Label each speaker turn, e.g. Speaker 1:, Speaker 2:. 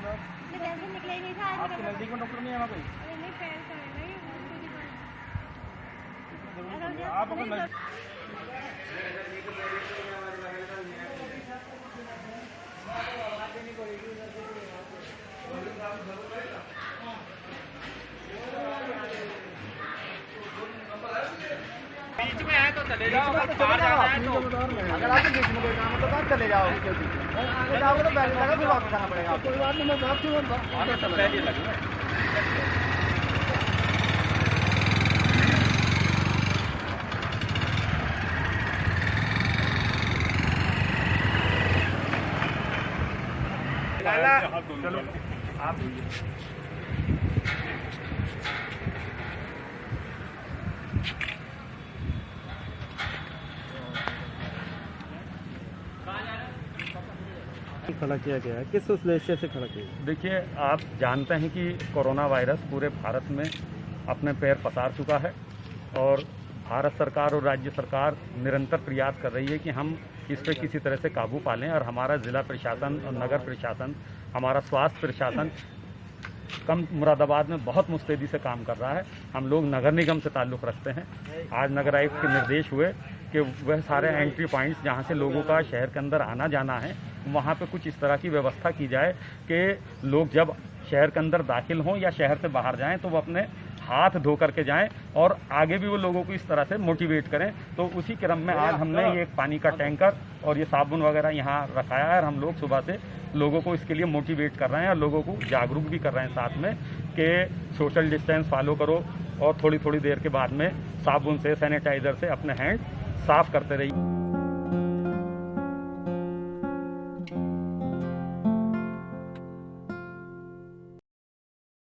Speaker 1: निकला ही नहीं था।
Speaker 2: आपके नजदीक में डॉक्टर नहीं है वहाँ कोई?
Speaker 1: नहीं, पैर का है ना ये,
Speaker 2: आप अगर नजदीक
Speaker 3: बीच में है तो चले जाओ, अगर बाहर जाना है तो
Speaker 2: अगर आपके बीच में कोई काम है तो आप चले जाओ। जाओगे तो बैग लगा फिर वापस आना पड़ेगा। कोई बात नहीं, मैं बात क्यों
Speaker 3: पहले लगे।
Speaker 2: चलो आप
Speaker 4: खड़ा किया गया है, किस उद्देश्य से खड़ा किया गया?
Speaker 5: देखिए, आप जानते हैं कि कोरोना वायरस पूरे भारत में अपने पैर पसार चुका है और भारत सरकार और राज्य सरकार निरंतर प्रयास कर रही है कि हम इस पर किसी तरह से काबू पा लें। और हमारा ज़िला प्रशासन और नगर प्रशासन, हमारा स्वास्थ्य प्रशासन कम मुरादाबाद में बहुत मुस्तैदी से काम कर रहा है। हम लोग नगर निगम से ताल्लुक़ रखते हैं। आज नगर आयुक्त के निर्देश हुए कि वह सारे एंट्री पॉइंट्स जहां से लोगों का शहर के अंदर आना जाना है, वहां पे कुछ इस तरह की व्यवस्था की जाए कि लोग जब शहर के अंदर दाखिल हों या शहर से बाहर जाएं तो वो अपने हाथ धो करके जाएं और आगे भी वो लोगों को इस तरह से मोटिवेट करें। तो उसी क्रम में आज हमने ये एक पानी का टैंकर और ये साबुन वगैरह यहाँ रखाया है और हम लोग सुबह से लोगों को इसके लिए मोटिवेट कर रहे हैं और लोगों को जागरूक भी कर रहे हैं साथ में कि सोशल डिस्टेंस फॉलो करो और थोड़ी थोड़ी देर के बाद में साबुन से, सैनिटाइज़र से अपने हैंड साफ़ करते रहिए।